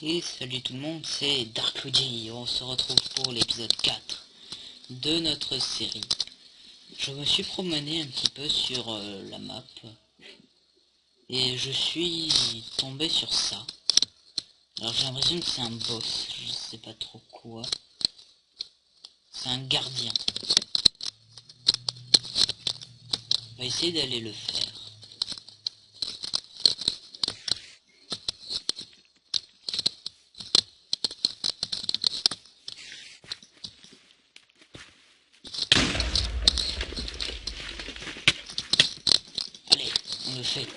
Et salut tout le monde, c'est Dark Luigi. On se retrouve pour l'épisode 4 de notre série. Je me suis promené un petit peu sur la map et je suis tombé sur ça. Alors j'ai l'impression que c'est un boss, je sais pas trop quoi. C'est un gardien. On va essayer d'aller le faire. Allez, on le fait.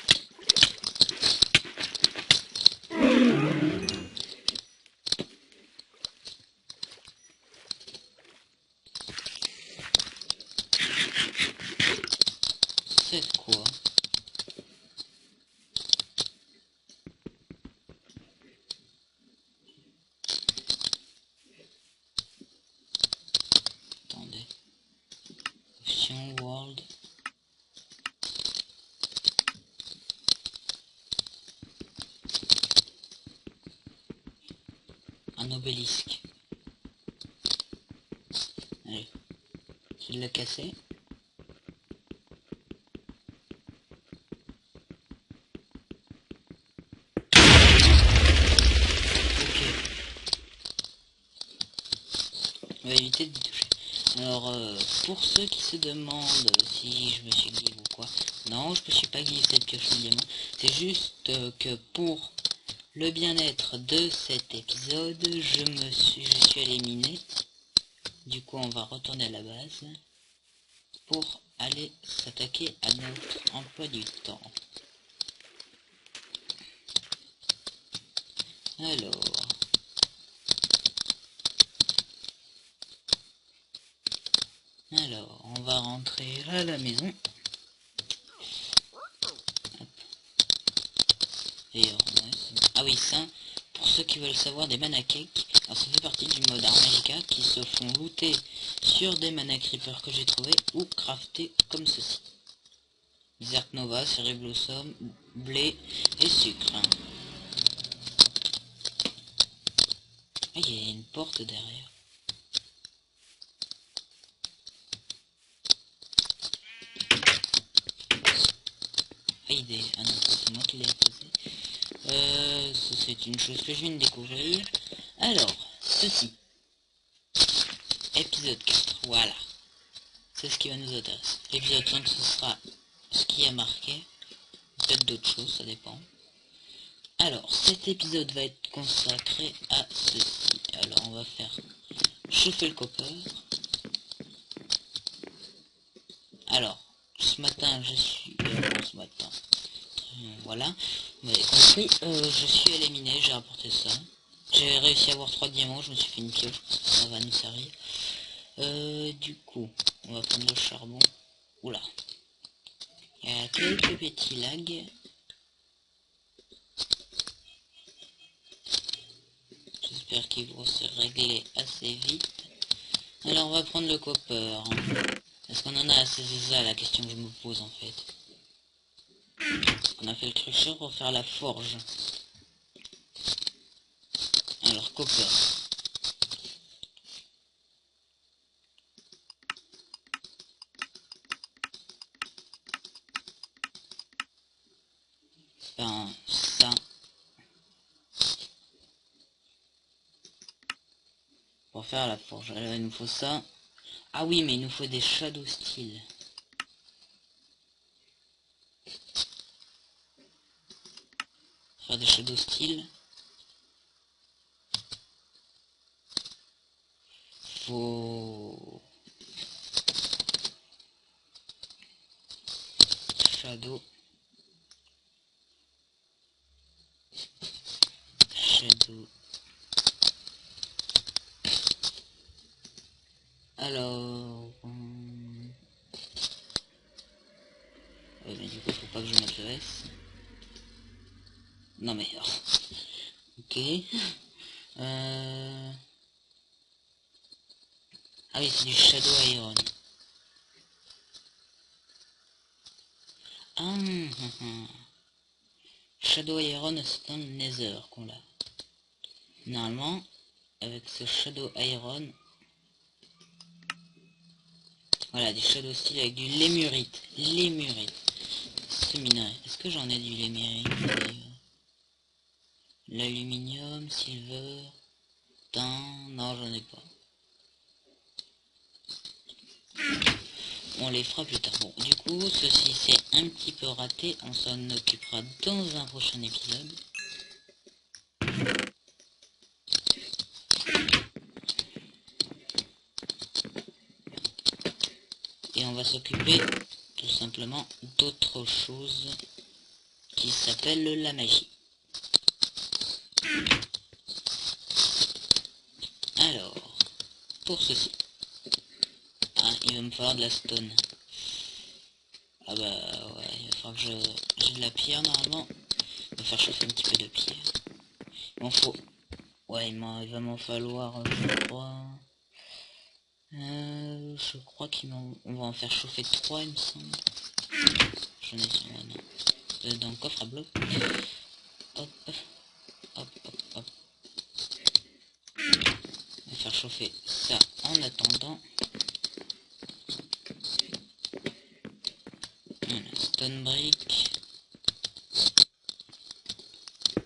C'est quoi? Attendez. Option World. Un obélisque. Allez. Je l'ai cassé. On va éviter de toucher. Alors, pour ceux qui se demandent si je me suis glissé ou quoi, non, je me suis pas glissé de pioche diamant. C'est juste que pour le bien-être de cet épisode, je suis éliminé. Du coup, on va retourner à la base pour aller s'attaquer à notre emploi du temps. Alors, on va rentrer à la maison. Hop. Et ah oui, ça, pour ceux qui veulent savoir, des mana cakes. Alors ça fait partie du mode Armagica qui se font looter sur des mana creepers que j'ai trouvé ou crafter comme ceci. Desert Nova, Cherry Blossom, blé et sucre. Ah, il y a une porte derrière. Ah non, c'est moi qui l'ai posé. C'est une chose que je viens de découvrir. Alors, ceci. Épisode 4, voilà. C'est ce qui va nous intéresser. Épisode 5, ce sera ce qui a marqué. Peut-être d'autres choses, ça dépend. Alors, cet épisode va être consacré à ceci. Alors, on va faire chauffer le copper. Alors, ce matin, je suis... ce matin... voilà, vous avez compris, je suis éliminé, j'ai rapporté ça. J'ai réussi à avoir 3 diamants, je me suis fait une pioche, ça va nous servir. Du coup, on va prendre le charbon. Oula. Il y a quelques petits lags. J'espère qu'ils vont se régler assez vite. Alors on va prendre le copper. Est-ce qu'on en a assez? C'est ça la question que je me pose en fait. On a fait le crusher pour faire la forge. Alors copper. Ben ça. Pour faire la forge. Alors il nous faut ça. Ah oui, mais il nous faut des shadow steel. Faire des shadow steel. Faut shadow alors mais du coup faut pas que je mette le S. Non mais ok. Ah oui, c'est du Shadow Iron. Ah, Shadow Iron, c'est dans le Nether qu'on l'a. Normalement, avec ce Shadow Iron, voilà, du Shadow Steel avec du lémurite. Lémurite. Ce minerai. Est-ce que j'en ai du lémurite? L'aluminium, silver, tin, non, j'en ai pas. On les fera plus tard. Bon, du coup, ceci c'est un petit peu raté. On s'en occupera dans un prochain épisode. Et on va s'occuper tout simplement d'autre chose qui s'appelle la magie. Alors, pour ceci, il va me falloir de la stone. Ah bah ouais, il va falloir que j'ai de la pierre normalement. Il va faire chauffer un petit peu de pierre. Il m'en faut... Ouais, il va m'en falloir, je crois on va en faire chauffer 3 il me semble. J'en ai sur moi, non. Dans le coffre à bloc. Hop, hop, hop, hop. On va faire chauffer ça en attendant. Voilà, stone brick.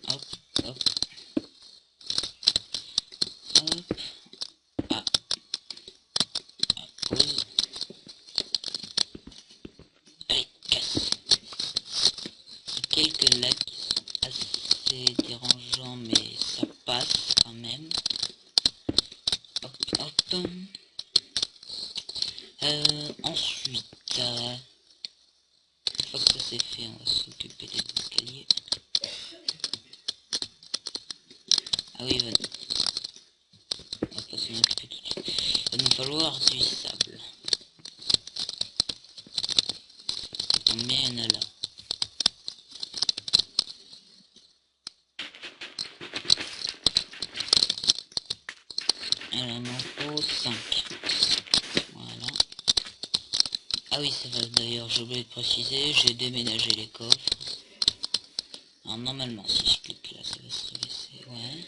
Hop, hop. Hop. Ah. Pause. Allez, casse. Quelques lags qui sont assez dérangeants, mais ça passe quand même. Hop, hop. Ensuite, une fois que ça c'est fait, on va s'occuper des escaliers. Ah oui, on va pas s'en occuper tout de suite. Il va nous falloir du sable. Combien il y en a là? Alors, il m'en faut 5. Voilà. Ah oui, ça va d'ailleurs, j'ai oublié de préciser, j'ai déménagé les coffres. Alors, normalement, si je clique là, ça va se rebaisser. Ouais.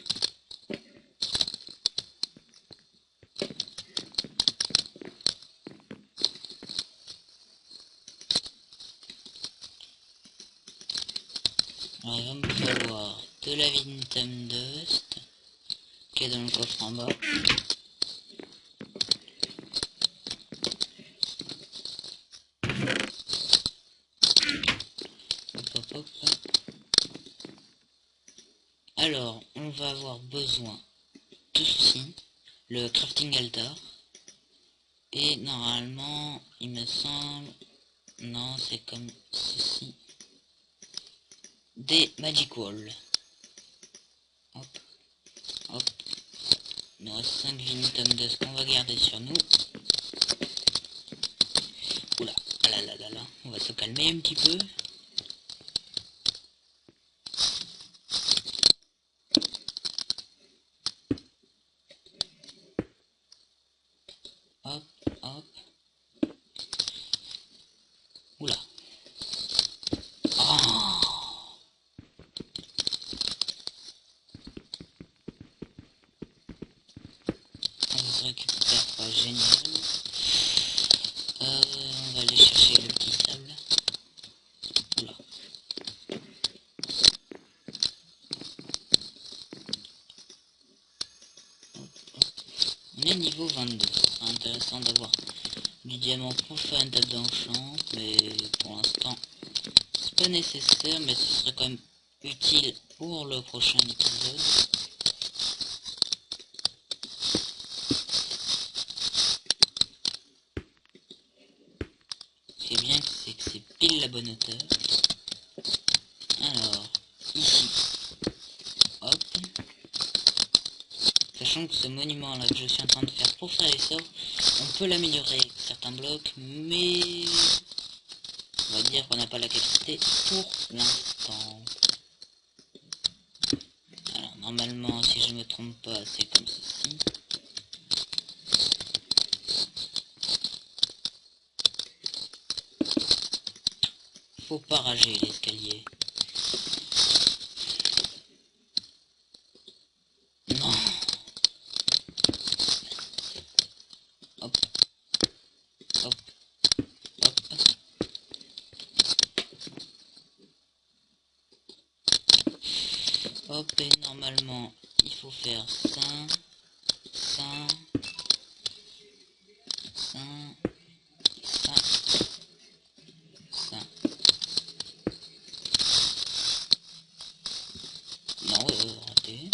Alors, il va me falloir de la Vintum Dust, qui est dans le coffre en bas. Hop, hop, hop. Alors, on va avoir besoin de ceci, le crafting altar. Et normalement, il me semble... Non, c'est comme ceci. Des magic walls. Hop, hop. Il nous reste 5 Vintum Dust qu'on va garder sur nous. Oula, ah là là là là, on va se calmer un petit peu. Hop, hop. Oula. Oh, on se récupère pas, génial. On va aller chercher le petit sable. Oula. On est niveau 22. C'est intéressant d'avoir du diamant pour faire une table d'enchant, mais pour l'instant c'est pas nécessaire, mais ce serait quand même utile pour le prochain épisode. Ce qui est bien, c'est que c'est pile la bonne hauteur. Alors, ici, hop. Sachant que ce monument là que je suis en train de faire pour faire les sorts, on peut l'améliorer avec certains blocs, mais on va dire qu'on n'a pas la capacité pour l'instant. Alors normalement, si je me trompe pas, c'est comme ceci. faut pas rager l'escalier. Non. Hop. Hop. Hop. Hop, et normalement, il faut faire ça, ça, ça, ça, ça. Non, raté.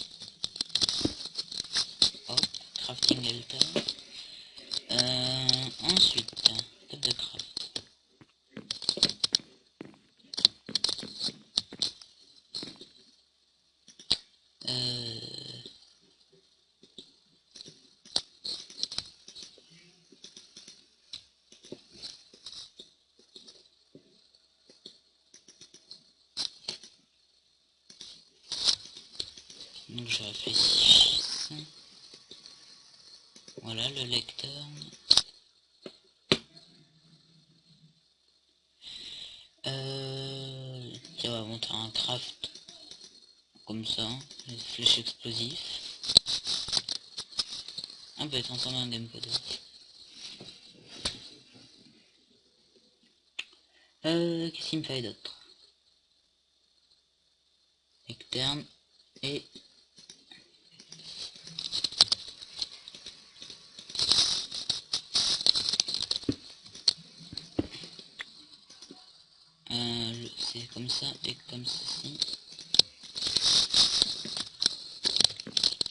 Hop, crafting Elta. Ensuite, table de craft. Donc je réfléchis. Voilà le lecteur. Tiens, on va monter un craft comme ça, les flèches explosives. Ah bah t'entends un gamecode. Qu'est-ce qu'il me fallait d'autre? Externe et c'est comme ça et comme ceci.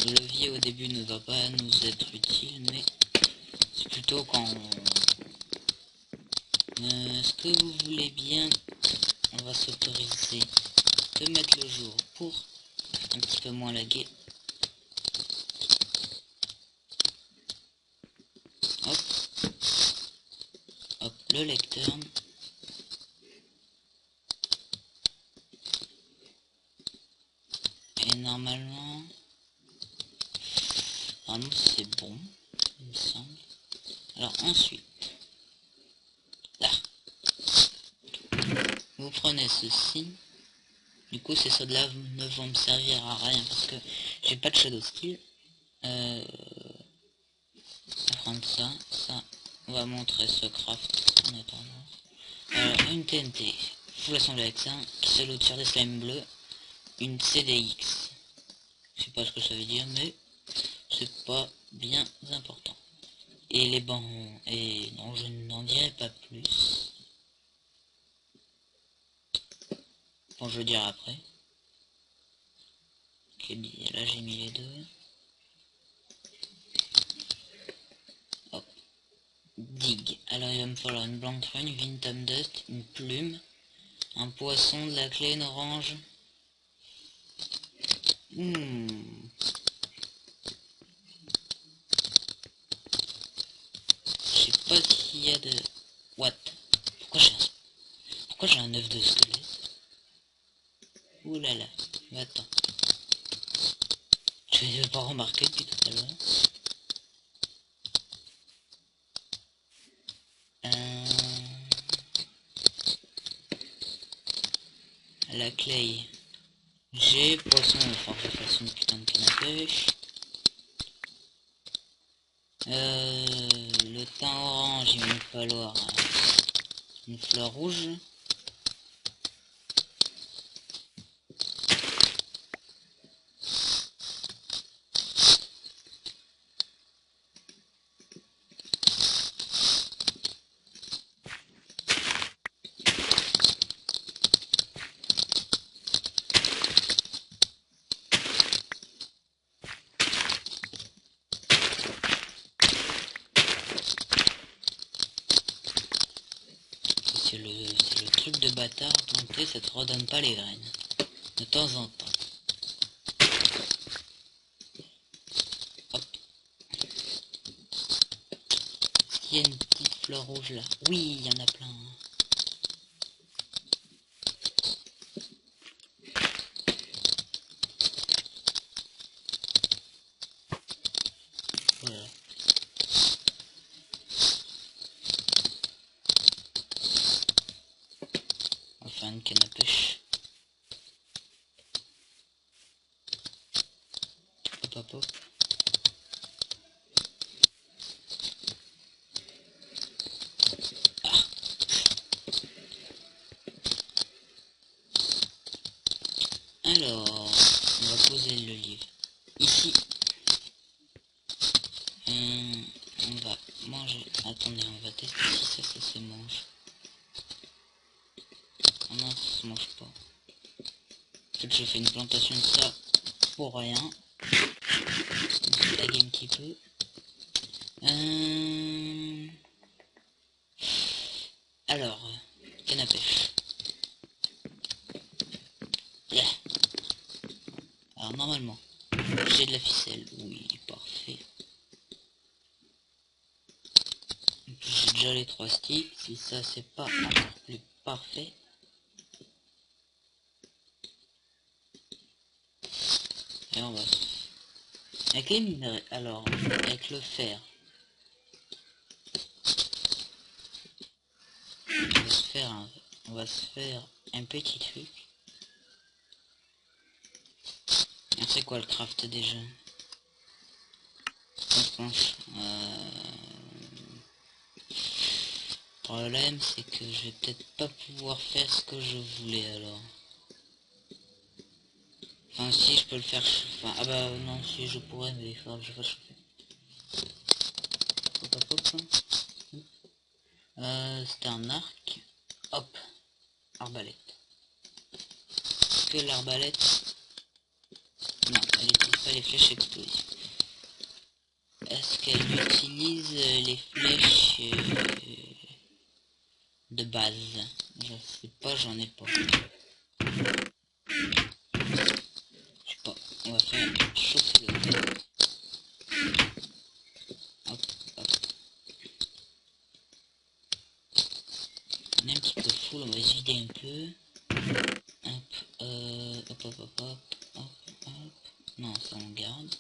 Le levier au début ne va pas nous être utile, mais c'est plutôt quand est-ce que vous voulez bien, on va s'autoriser de mettre le jour pour un petit peu moins laguer. Hop, hop, le lecteur. Et normalement c'est bon, il me semble. Alors ensuite, là, vous prenez ceci. Du coup ces sauts de lave ne vont me servir à rien parce que j'ai pas de shadow skill. On va prendre ça, ça. On va montrer ce craft en attendant. Alors une TNT, faut l'assembler avec ça, qui se loot sur des slimes bleus. Une CDX. Je sais pas ce que ça veut dire, mais c'est pas bien important. Et les bancs, et non, je n'en dirai pas plus. Bon, je veux dire après. Ok, là j'ai mis les deux. Hop. Dig. Alors il va me falloir une blanc une Vintom Dust, une plume, un poisson, de la clé, une orange. Je sais pas s'il y a de... What? Pourquoi j'ai un œuf de squelette? Ouh là là. Mais attends. Je n'ai pas remarqué depuis tout à l'heure. La clay. J'ai poisson, il faut que je fasse une putain de canne à pêche. Le thym orange, il va me falloir une fleur rouge. C'est le truc de bâtard, donc ça te redonne pas les graines. De temps en temps. Hop. Est-ce qu'il y a une petite fleur rouge là? Oui, il y en a plein. Voilà. faire une canne à pêche. Hop hop hop. Ah. Alors, on va poser le livre ici. On va manger. Attendez, on va tester si ça se mange. Ah non, ça se mange pas. En fait, je fais une plantation de ça pour rien. Je blague un petit peu. Alors, canne à pêche. Yeah. Alors normalement, j'ai de la ficelle. Oui, parfait. J'ai déjà les 3 sticks. Si ça c'est pas encore plus parfait. Et on va avec les minerais. Alors, avec le fer. On va se faire un petit truc. C'est quoi le craft déjà? Planche. Le problème c'est que je vais peut-être pas pouvoir faire ce que je voulais alors. Enfin si je peux le faire chauffer. Ah bah non si je pourrais mais il faudra que je fasse chauffer. Hop hop hop. C'était un arc. Hop. Arbalète. Que l'arbalète. Non, elle n'utilise pas les flèches explosives. Est-ce qu'elle utilise les flèches de base? Je sais pas, j'en ai pas. Je sais pas, on va faire chauffer le feu. Hop, hop. On est un petit peu full, on va se vider un peu. Hop, hop, hop, hop, hop, hop, hop. Non, ça on garde.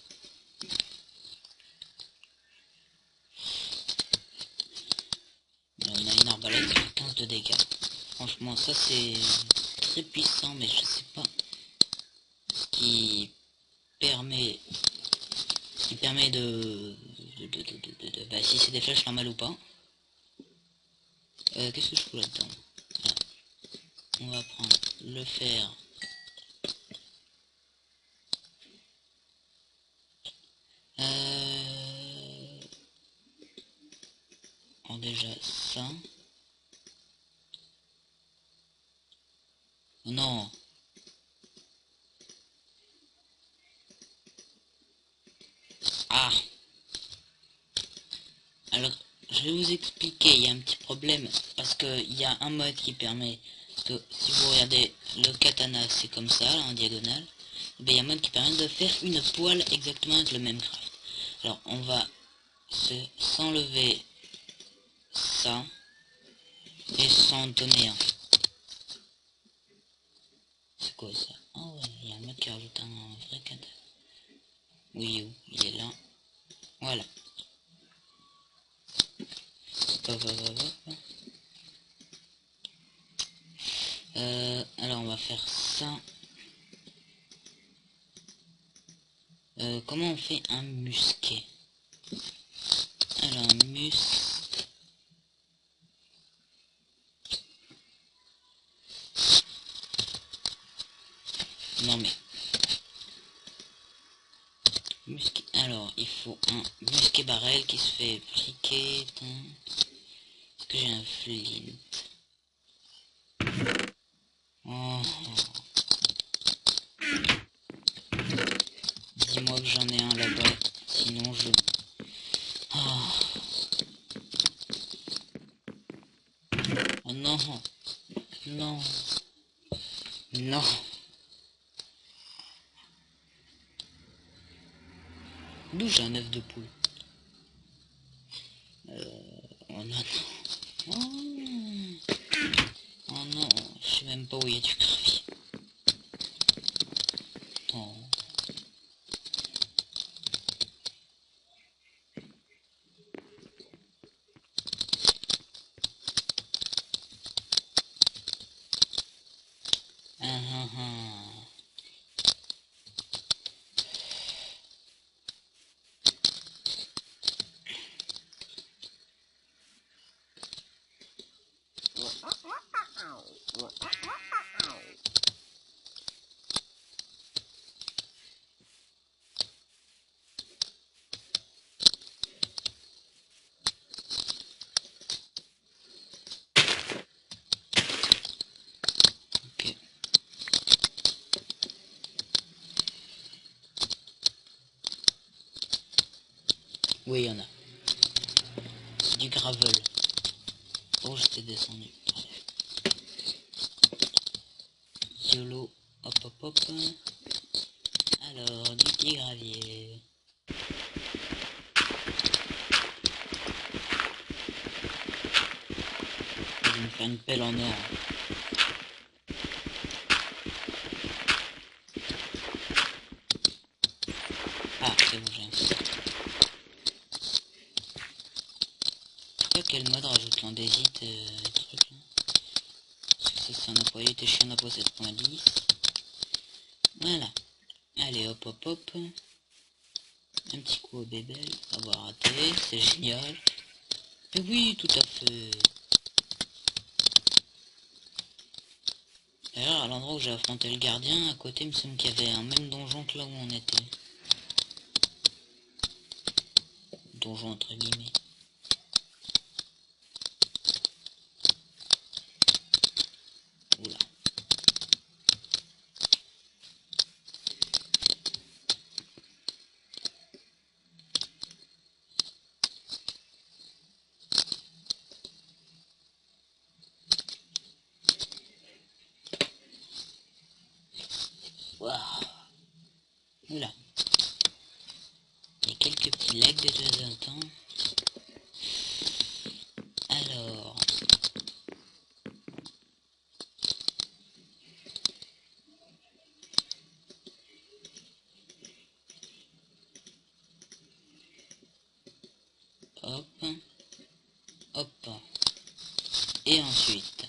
Là, on a une arbalète qui fait 15 de dégâts. Franchement, ça c'est très puissant, mais je sais pas ce qui permet bah, si c'est des flèches normales ou pas. Qu'est-ce que je fous là-dedans? Voilà. On va prendre le fer. Déjà ça. Non. Ah. Alors, je vais vous expliquer, il y a un petit problème, parce que il y a un mode qui permet, parce que si vous regardez le katana, c'est comme ça, là, en diagonale, et bien, il y a un mode qui permet de faire une poêle exactement avec le même craft. Alors, on va s'enlever ça, et s'en donner un. C'est quoi ça? Oh ouais, il y a un mode qui rajoute un vrai katana. Oui, il est là. Voilà. Alors on va faire ça. Comment on fait un musquet? Alors non mais musquet. Alors il faut un musquet barrel qui se fait briquer. Est-ce que j'ai un flint? Oh. Dis-moi que j'en ai un là-bas, sinon je... Oh. Oh non. Non. Non. D'où j'ai un œuf de poule? Oh non. Oh, oh non, je sais même pas où il y a du gravier. Oh. Oui, il y en a. C'est du gravel. Oh, j'étais descendu. YOLO. Hop, hop, hop. Alors, du petit gravier. Je vais me faire une pelle en or. Ah, c'est bon, j'ai un truc. Quel mode rajoute l'andésite truc là. Parce que ça c'est un employé était chiant à 7.10. Voilà. Allez hop hop hop. Un petit coup au bébé. Avoir raté, c'est génial. Et oui, tout à fait. D'ailleurs, à l'endroit où j'ai affronté le gardien, à côté, il me semble qu'il y avait un même donjon que là où on était. Donjon entre guillemets. Oula. Waouh. Oula. Il y a quelques petits lags de temps en temps. Alors. Hop. Hop. Et ensuite,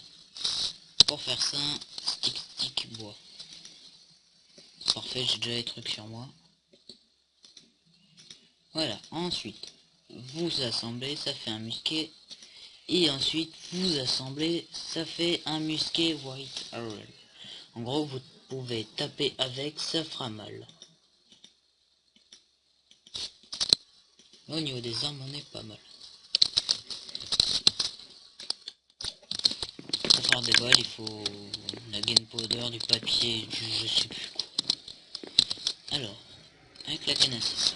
pour faire ça, stick bois. Parfait, j'ai déjà les trucs sur moi. Voilà, ensuite, vous assemblez, ça fait un musquet. Et ensuite, vous assemblez, ça fait un musquet white arrow. En gros, vous pouvez taper avec, ça fera mal. Au niveau des armes, on est pas mal. Pour faire des balles, il faut la gunpowder, du papier, du je sais plus quoi. Alors, avec la canne à pêche.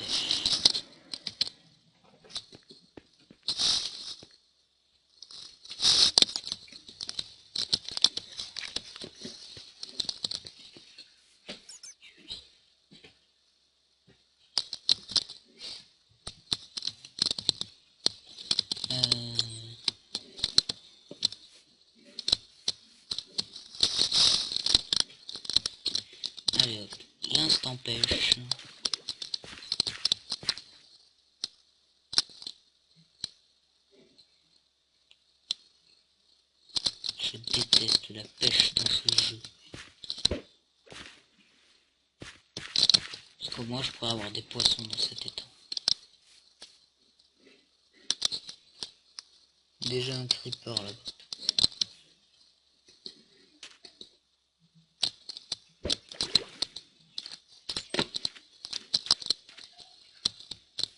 Allez hop, l'instant pêche. Je déteste la pêche dans ce jeu. Parce qu'au moins je pourrais avoir des poissons dans cet étang. Déjà un creeper là-bas.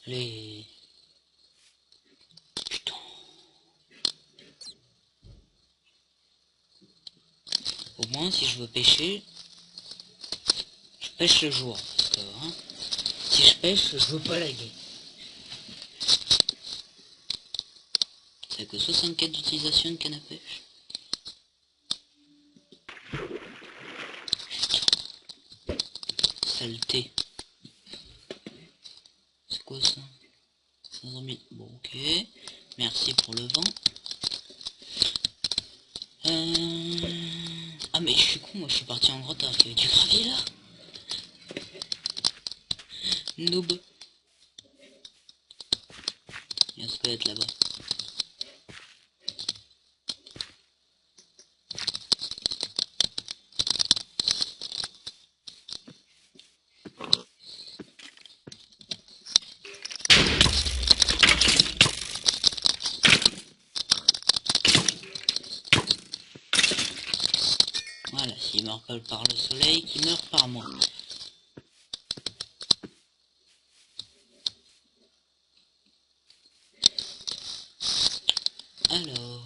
Les... Putain. Au moins si je veux pêcher, je pêche le jour. Parce que, hein, si je pêche, je veux pas laguer. C'est que 64 d'utilisation de canne à pêche. Saleté. C'est quoi ça? 500 000. Bon, ok. Merci pour le vent. Ah mais je suis con, moi je suis parti en grotte alors qu'il y avait du gravier là. Noob. Il y a un squelette là-bas. S'il meurt pas par le soleil, qu'il meurt par moi. Alors...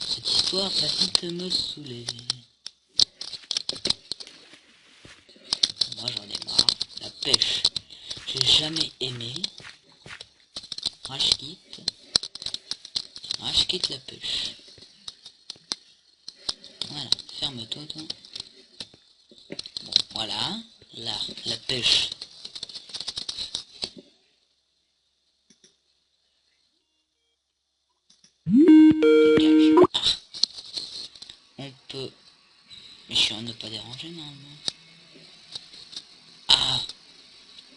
cette histoire va vite me saouler. Moi j'en ai marre. La pêche, j'ai jamais aimé. Je quitte la pêche. Voilà, ferme-toi toi. Bon, voilà. Là, la pêche. Dégage. Ah. On peut... mais je suis en ne pas déranger normalement. Ah.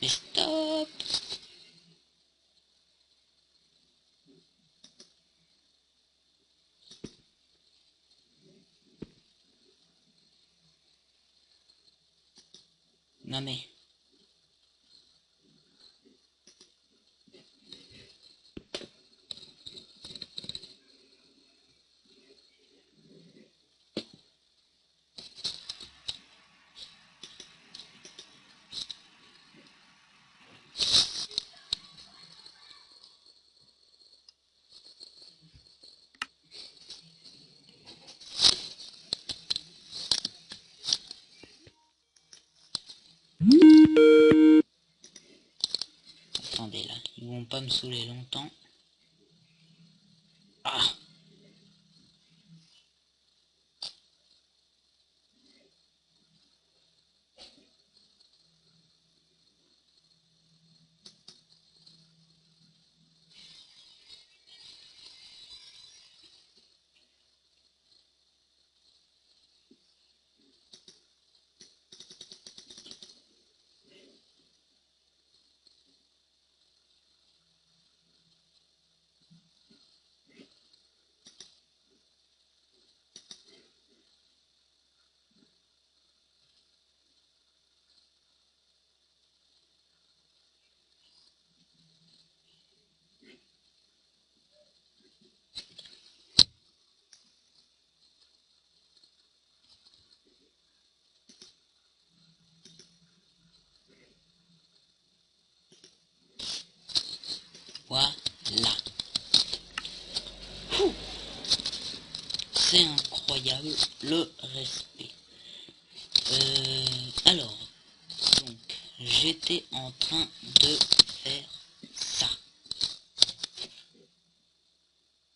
Mais stop. Non mais... attendez là, ils vont pas me saouler longtemps. Ah. Voilà. C'est incroyable le respect. Alors, donc, j'étais en train de faire ça.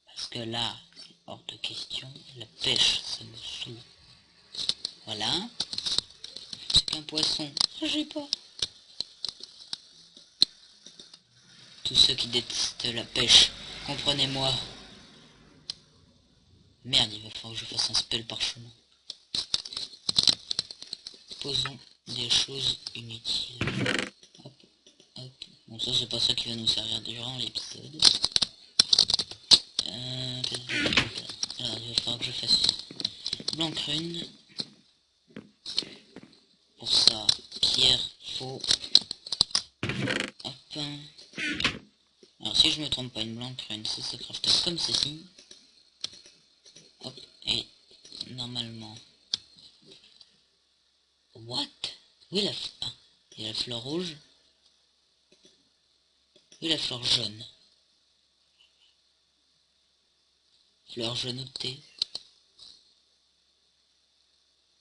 Parce que là, hors de question, la pêche, ça me saoule. Voilà. C'est qu'un poisson. J'ai pas. Tous ceux qui détestent la pêche, comprenez-moi. Merde, il va falloir que je fasse un spell parchemin. Posons des choses inutiles. Hop, hop. Bon, ça c'est pas ça qui va nous servir durant l'épisode. Alors, il va falloir que je fasse blanc rune. Pour ça, pierre, faux. Hop. Alors si je me trompe pas, une blanc rune, ça se crafte comme ceci. Hop, et normalement... What? Oui la... Ah, et la fleur rouge. Oui la fleur jaune. Fleur jaune ou thé.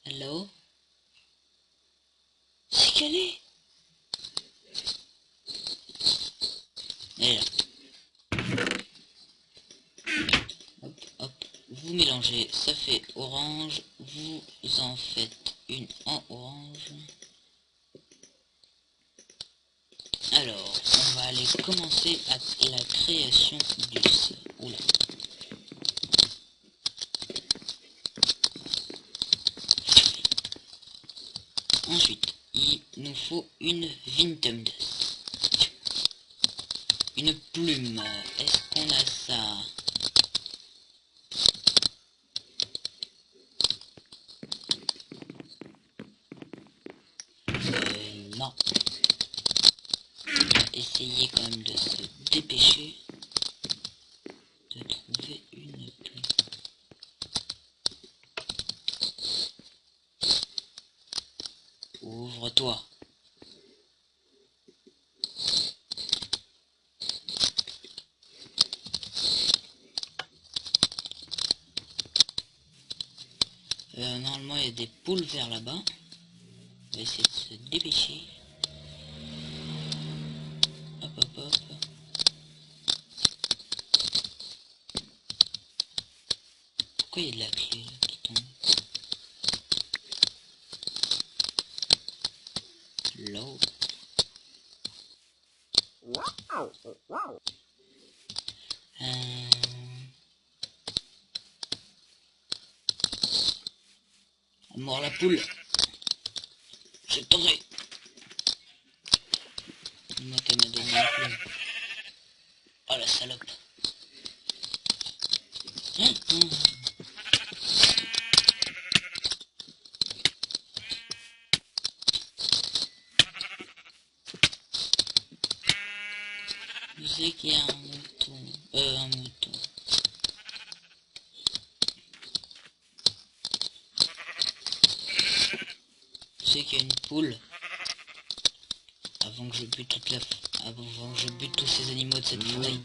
Hello? C'est qu'elle est. Elle est là. Hop, hop. Vous mélangez, ça fait orange. Vous en faites une en orange. Alors, on va aller commencer à la création du sol. Oula. Ensuite, il nous faut une Vintum Dust. Une plume. Est-ce qu'on a ça? Non. On va essayer quand même de se dépêcher de trouver une plume. toi. Normalement il y a des poules vers là-bas. On va essayer de se dépêcher. Hop hop hop. Pourquoi il y a de la clé là, qui tombe? L'eau. Mort la poule. Je t'aurai. Moi qu'elle m'a donné une plume. Oh la salope. Je sais qu'il y a un mouton. Un mouton. Je sais qu'il y a une poule. Avant que je bute toute la... Avant que je bute tous ces animaux de cette forêt.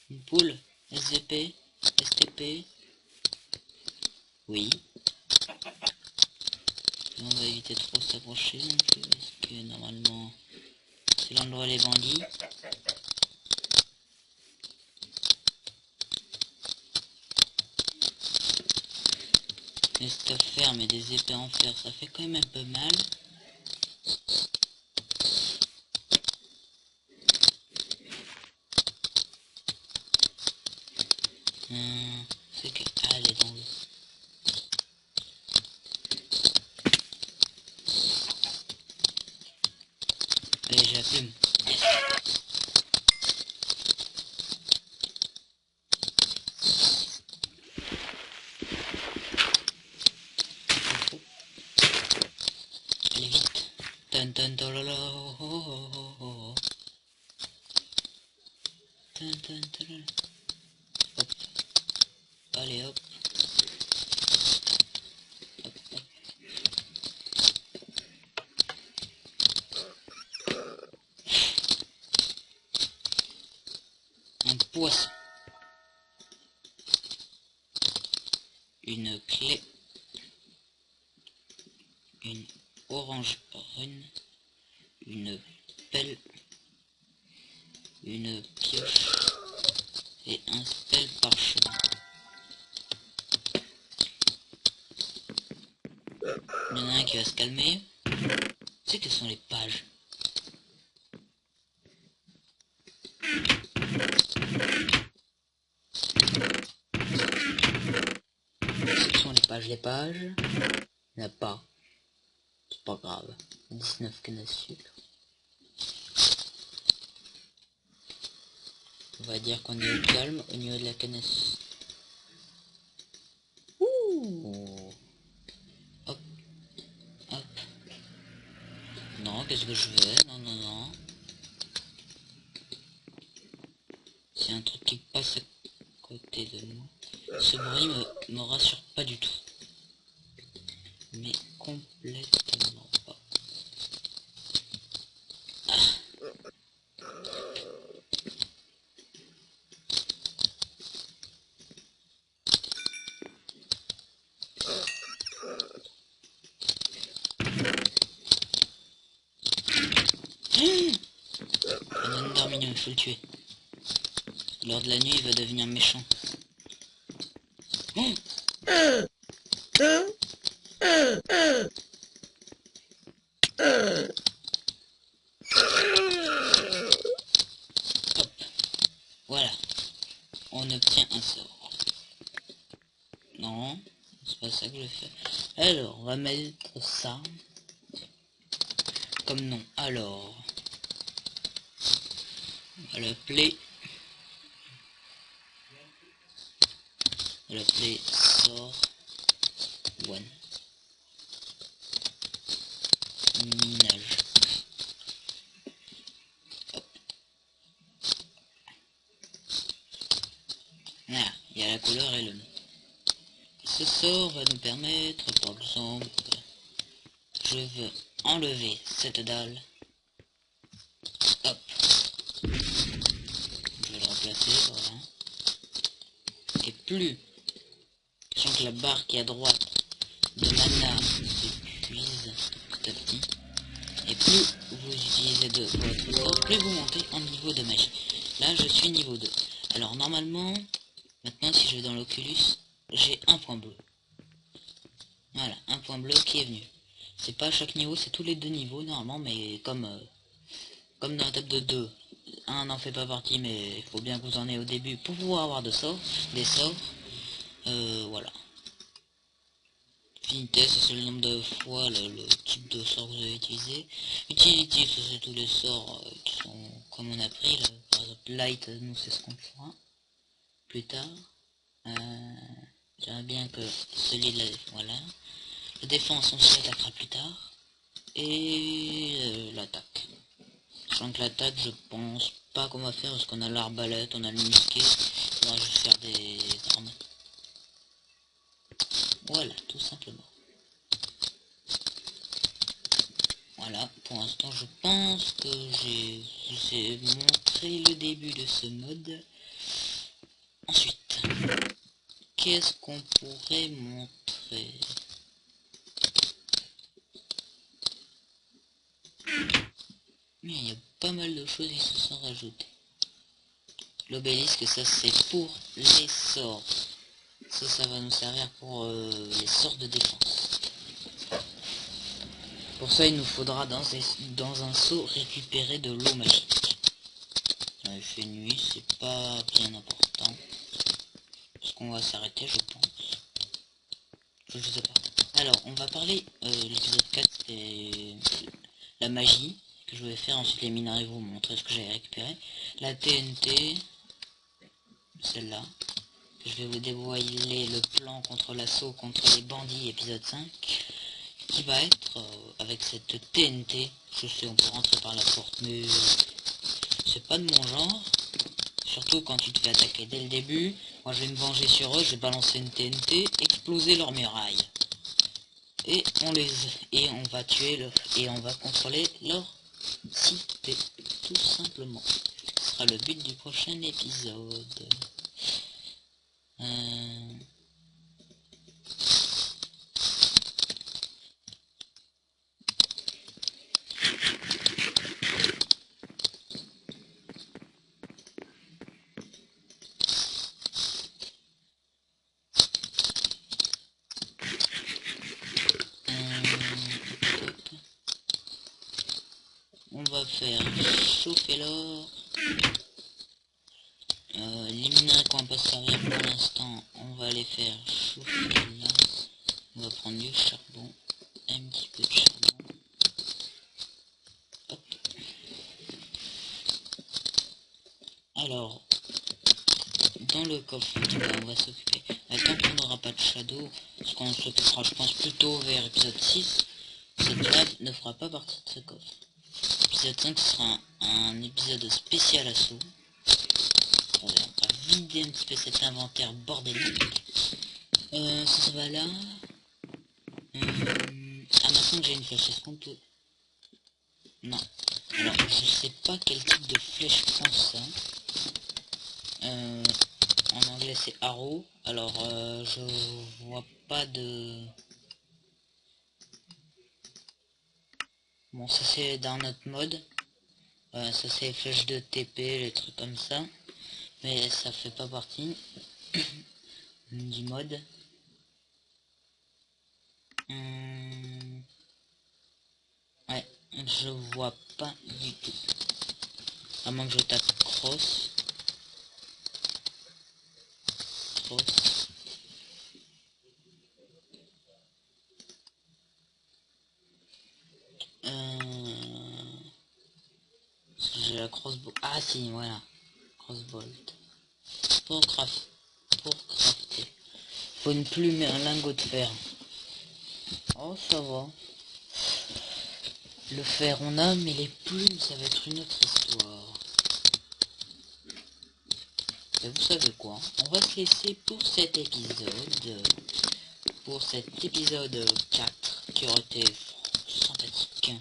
Une poule. SVP. STP. Oui. On va éviter de trop s'approcher non plus, parce que normalement c'est l'endroit des bandits. Les stuff fermes et des épées en fer, ça fait quand même un peu mal. C'est que... Ah, elle est dans l'eau. Allez, j'ai la plume. Yes. Allez, vite. Tan tan tan la la, oh, oh, oh, oh, oh. Tan tan tan la la. Hop. Allez, hop. Hop, hop. Un poisson. Une clé. Une orange rune. Une pelle. Une pioche. Et un spell parchemin. Il y en a un qui va se calmer. Tu sais quelles sont les pages? Ce sont les pages. Les pages. Il n'y en a pas. C'est pas grave. 19 cannes à sucre. On va dire qu'on est au calme au niveau de la canne à sucre. Ouh. Hop. Hop. Non, qu'est-ce que je fais? Non, non, non. C'est un truc qui passe à côté de moi. Ce bruit me rassure pas du tout. Mais complètement pas. Un Ender mignon, il faut le tuer. Lors de la nuit, il va devenir méchant. Hop. Voilà. On obtient un sort. Non, c'est pas ça que je fais. Alors, on va mettre ça comme nom. Alors, on va l'appeler sort one. Minage. Hop. Voilà, il y a la couleur et le nom. Ce sort va nous permettre, par exemple, je veux enlever cette dalle. Hop. Je vais le remplacer, voilà. Et plus, sachant que la barre qui est à droite de mana s'épuise petit à petit, et plus vous utilisez de votre sort, plus vous montez en niveau de magie. Là, je suis niveau 2. Alors normalement, maintenant si je vais dans l'Oculus, j'ai un point bleu. Voilà, un point bleu qui est venu. C'est pas à chaque niveau, c'est tous les 2 niveaux normalement, mais comme dans la table de 2, un n'en fait pas partie, mais il faut bien que vous en ayez au début pour pouvoir avoir des sorts. Voilà. Finité, ça c'est le nombre de fois le type de sort que vous avez utilisé. Utility, ça c'est tous les sorts qui sont comme on a pris. Là. Par exemple, Light, nous c'est ce qu'on fera plus tard. J'aimerais bien que celui de la défense, voilà. La défense, on s'y attaquera plus tard. Et l'attaque. Sachant que l'attaque, je pense pas qu'on va faire parce qu'on a l'arbalète, on a le musquet. On va juste faire des armes. Voilà, tout simplement. Voilà, pour l'instant je pense que j'ai montré le début de ce mode. Ensuite, qu'est-ce qu'on pourrait montrer? Mais il y a pas mal de choses qui se sont rajoutées. L'obélisque, ça c'est pour les sorts. Ça va nous servir pour les sorts de défense. Pour ça, il nous faudra dans un seau récupérer de l'eau magique. Il fait nuit, c'est pas bien important. Parce qu'on va s'arrêter, je pense. Je sais pas. Alors, on va parler, l'épisode 4, c'est la magie que je vais faire. Ensuite, les minerais vous montrer ce que j'ai récupéré. La TNT, celle-là. Je vais vous dévoiler le plan contre l'assaut, contre les bandits, épisode 5. Qui va être avec cette TNT. Je sais, on peut rentrer par la porte, mais c'est pas de mon genre. Surtout quand tu te fais attaquer dès le début. Moi je vais me venger sur eux, je vais balancer une TNT, exploser leurs murailles. Et on va tuer et on va contrôler leur cité. Tout simplement. Ce sera le but du prochain épisode. On va faire chauffer l'or. Les minerais qu'on va pas servir pour l'instant, on va les faire chauffer là. On va prendre du charbon, un petit peu de charbon. Hop. Alors, dans le coffre, on va s'occuper. Tant qu'on n'aura pas de shadow, parce qu'on s'occupera, je pense, plutôt vers épisode 6, cette lave ne fera pas partie de ce coffre. Épisode 5 sera un épisode spécial assaut. On va vider un petit peu cet inventaire bordélique. Ça va là. Maintenant que j'ai une flèche, est-ce qu'on peut... Non. Alors, je sais pas quel type de flèche prend ça. En anglais c'est arrow. Alors, je vois pas de... Bon, ça c'est dans notre mode. Ça c'est flèche de TP, les trucs comme ça. Mais ça fait pas partie du mode. Ouais, je vois pas du tout. À moins que je tape cross. J'ai la crossbow. Ah si, voilà. Crossbolt. Pour crafter. Faut une plume et un lingot de fer. Oh, ça va. Le fer on a, mais les plumes, ça va être une autre histoire. Et vous savez quoi? On va se laisser pour cet épisode. pour cet épisode 4 qui aurait été sympathique.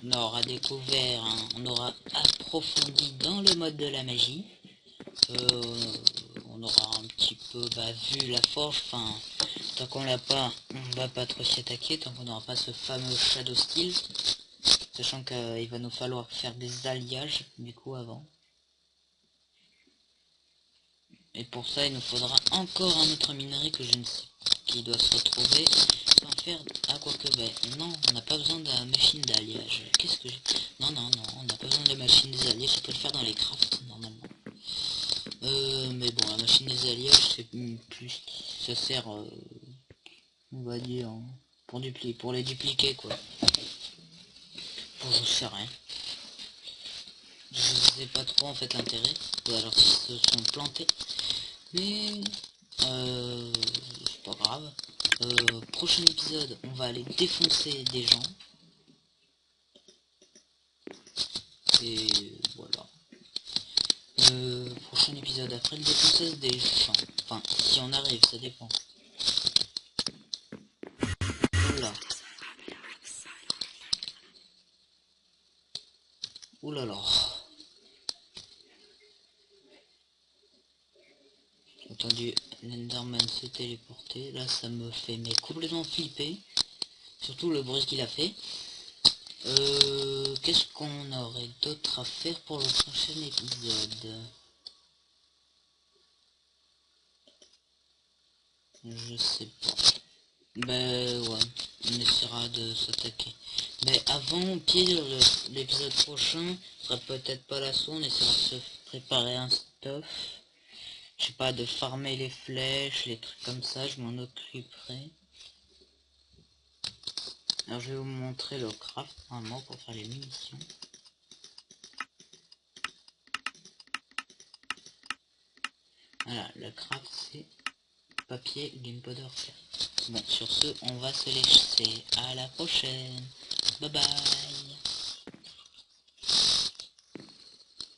On aura découvert, hein, on aura approfondi dans le mode de la magie. On aura un petit peu vu la forge, enfin tant qu'on l'a pas, on va pas trop s'y attaquer tant qu'on n'aura pas ce fameux Shadow Steel, sachant qu'il va nous falloir faire des alliages du coup avant. Et pour ça il nous faudra encore un autre minerai que je ne sais qui doit se retrouver sans faire quoique non, on n'a pas besoin de la machine d'alliage. Qu'est-ce que j'ai, non, on n'a pas besoin de la machine des alliages, ça peut le faire dans les crafts normalement. Mais bon, la machine des alliages c'est plus, ça sert on va dire pour les dupliquer quoi. Bon, je sais rien, je sais pas trop en fait l'intérêt, ou alors ils se sont plantés, mais c'est pas grave. Prochain épisode on va aller défoncer des gens et voilà. Prochain épisode après le défonçage des gens, enfin si on arrive, ça dépend. Oula. Oulala. Entendu l'Enderman se téléporter, là ça me fait mais complètement flipper, surtout le bruit qu'il a fait. Qu'est-ce qu'on aurait d'autre à faire pour le prochain épisode? Je sais pas. Ouais, on essaiera de s'attaquer. Mais avant, au pire, l'épisode prochain sera peut-être pas l'assaut, on essaiera de se préparer un stuff. Je sais pas, de farmer les flèches, les trucs comme ça, je m'en occuperai. Alors je vais vous montrer le craft normalement pour faire les munitions. Voilà, le craft c'est papier, gunpowder, fer. Bon, sur ce, on va se laisser. À la prochaine. Bye bye.